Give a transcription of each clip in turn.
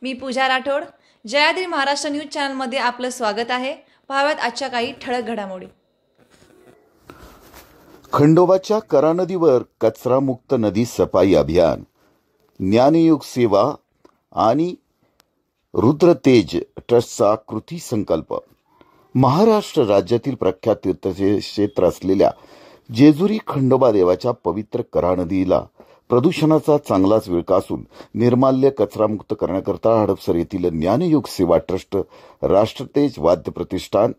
मी पूजा Rathod. Jayadri Maharashtra news चॅनलमध्ये आपलं स्वागत आहे. पाहाव्यात आजच्या काही ठळक घडामोडी. खंडोबाच्या करा नदीवर कचरामुक्त नदी सफाई अभियान, ज्ञानयोग सेवा आणि रुद्रतेज ट्रस्टचा कृती संकल्प. महाराष्ट्र राज्यातील प्रख्यात तीर्थक्षेत्र असलेल्या जेजुरी खंडोबा देवाच्या पवित्र करा नदीला प्रदूषणाचा चांगलाच विळखा असून निर्माल्य कचरामुक्त करण्याकरता हडपसर येथील ज्ञानयोग सेवा ट्रस्ट, राष्ट्रतेज वाद्य प्रतिष्ठान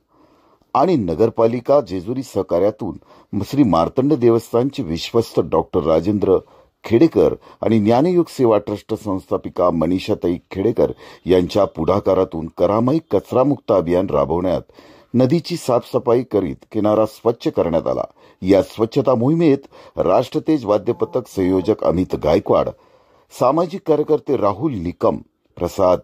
आणि नगरपालिका जेजुरी सहकार्यातून श्री मार्तंड देवस्थानचे विश्वस्त डॉक्टर राजेंद्र खेडेकर आणि ज्ञानयोग सेवा ट्रस्ट संस्थापिका मनीषाताई खेडेकर यांच्या पुढाकारातून करामाई कचरामुक्त अभियान राबवण्यात नदीची साफसफाई करीत किनारा स्वच्छ करण्यात आला. या स्वच्छता मोहिमेत राष्ट्रतेज वाद्य पथक संयोजक अमित गायकवाड, सामाजिक कार्यकर्ते राहुल निकम, प्रसाद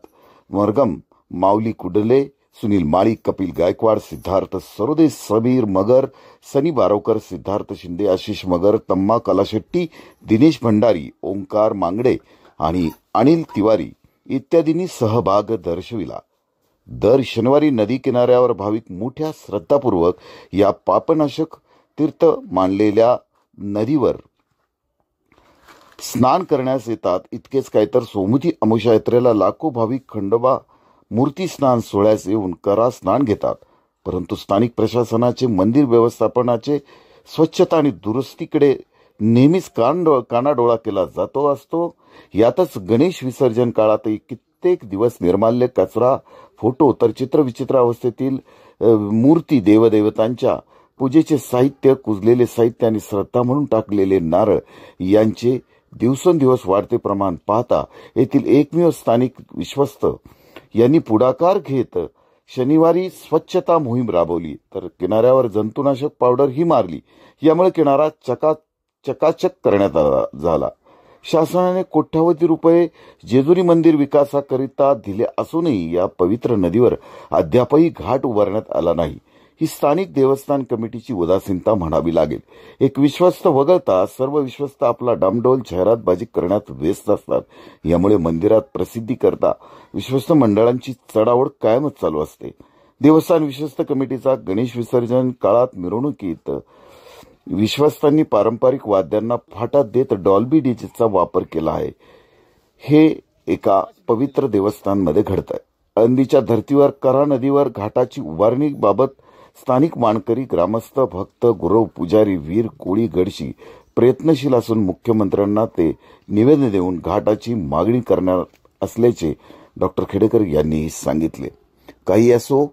मरगम, माऊली कुडले, सुनील माळी, कपिल गायकवाड, सिद्धार्थ सरोदे, समीर मगर, सनी बारोकर, सिद्धार्थ शिंदे, आशिष मगर, तम्मा कलाशेट्टी, दिनेश भंडारी, ओंकार मांगडे आणि अनिल तिवारी इत्यादींनी सहभाग दर्शविला. दर शनिवारी नदी किनाऱ्यावर भाविक मोठ्या श्रद्धापूर्वक या पापनाशक तीर्थ मानलेल्या नदीवर स्नान करण्यास येतात. इतकेच काय तर सोमवती अमावस्या यात्रेला लाखो भाविक खंडोबा मूर्ती स्नान सोहळ्यास येऊन करा स्नान घेतात. परंतु स्थानिक प्रशासनाचे मंदिर व्यवस्थापनाचे स्वच्छता आणि दुरुस्तीकडे नेहमीच कानाडोळा केला जातो असतो. यातच गणेश विसर्जन काळातही कित्येक दिवस निर्माल्य, कचरा, फोटो तर चित्रविचित्र अवस्थेतील मूर्ती, देवदेवतांच्या पूजेचे साहित्य, कुजलेले साहित्य आणि श्रद्धा म्हणून टाकलेले नारळ यांचे दिवसेंदिवस वाढते प्रमाण पाहता येथील एकमेव स्थानिक विश्वस्त यांनी पुढाकार घेत शनिवारी स्वच्छता मोहीम राबवली, तर किनाऱ्यावर जंतुनाशक पावडर ही मारली. यामुळे किनारा चकाचक करण्यात झाला. शासनाने कोट्यावधी रुपये जेजुरी मंदिर विकासाकरिता दिले असूनही या पवित्र नदीवर अद्यापही घाट उभारण्यात आला नाही. ही स्थानिक देवस्थान कमिटीची उदासीनता म्हणावी लागेल. एक विश्वस्त वगळता सर्व विश्वस्त आपला डामडोल जाहिरातबाजी करण्यात व्यस्त असतात. यामुळे मंदिरात प्रसिद्धी करता विश्वस्त मंडळांची चढाओढ कायमच चालू असते. देवस्थान विश्वस्त कमिटीचा गणेश विसर्जन काळात मिरवणुकीत विश्वस्तांनी पारंपरिक वाद्यांना फाटा देत डॉल्बी डीजेचा वापर केला आहे. हे एका पवित्र देवस्थानमध्ये घडत आहे. आळंदीच्या धर्तीवर करा नदीवर घाटाची उभारणीबाबत स्थानिक मानकरी, ग्रामस्थ, भक्त, गुरव, पुजारी, वीर, कोळी, गडशी प्रयत्नशील असून मुख्यमंत्र्यांना ते निवेदन देऊन घाटाची मागणी करणार असल्याचे डॉक्टर खेडेकर यांनी सांगितले. काही असो,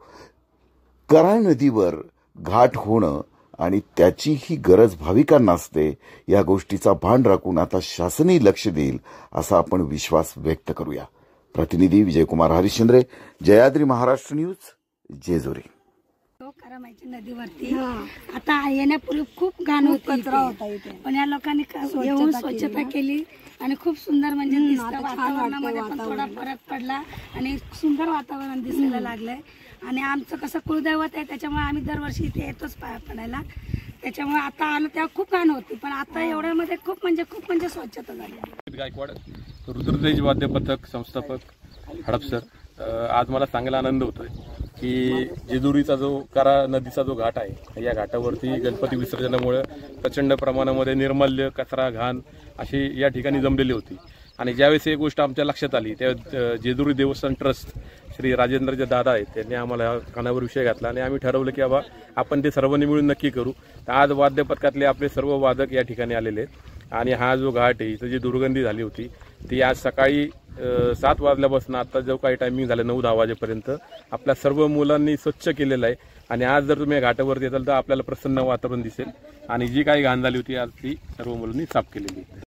करा नदीवर घाट होणं आणि त्याची ही गरज भाविकांना असते. या गोष्टीचा भान राखून आता शासनही लक्ष देईल असा आपण विश्वास व्यक्त करूया. प्रतिनिधी विजयकुमार हरिश्चंद्रे, जयाद्री महाराष्ट्र न्यूज, जेजुरी. करामाईच्या नदीवरती आता येण्यापूर्वी खूप घाण कचरा होता इथे, पण या लोकांनी येऊन स्वच्छता केली आणि खूप सुंदर म्हणजे वातावरणामध्ये पण थोडा फरक पडला आणि सुंदर वातावरण दिसायला लागलंय. आणि आमचं कसं कुलदैवत आहे, त्याच्यामुळे आम्ही दरवर्षी इथे येतोच पाया पडायला. त्याच्यामुळे आता आलो तेव्हा खूप घाण होती, पण आता एवढ्यामध्ये खूप म्हणजे स्वच्छता झाली. गायकवाड, रुद्रतेज वाद्य पथक संस्थापक, हडपसर. आज मला चांगला आनंद होतोय की जेजुरीचा जो करा नदीचा जो घाट आहे, या घाटावरती गणपती विसर्जनामुळे प्रचंड प्रमाणामध्ये निर्माल्य, कचरा, घाण अशी या ठिकाणी जमलेली होती. आणि ज्यावेळेस ही गोष्ट आमच्या लक्षात आली त्यावेळेस जेजुरी देवस्थान ट्रस्ट श्री राजेंद्र जे दादा आहेत त्यांनी आम्हाला कानावर विषय घातला आणि आम्ही ठरवलं की बाबा आपण ते सर्वांनी मिळून नक्की करू. तर आज वाद्य पथकातले आपले सर्व वादक या ठिकाणी आलेले आहेत आणि हा जो घाट आहे इथं जी दुर्गंधी झाली होती ती आज सकाळी 7 वाजल्यापासून आता जो काही टायमिंग झालं 9-10 वाजेपर्यंत आपल्या सर्व मुलांनी स्वच्छ केलेलं आहे. आणि आज जर तुम्ही घाटावरती येताल तर आपल्याला प्रसन्न वातावरण दिसेल आणि जी काही घाण झाली होती आज ती सर्व मुलांनी साफ केलेली आहे.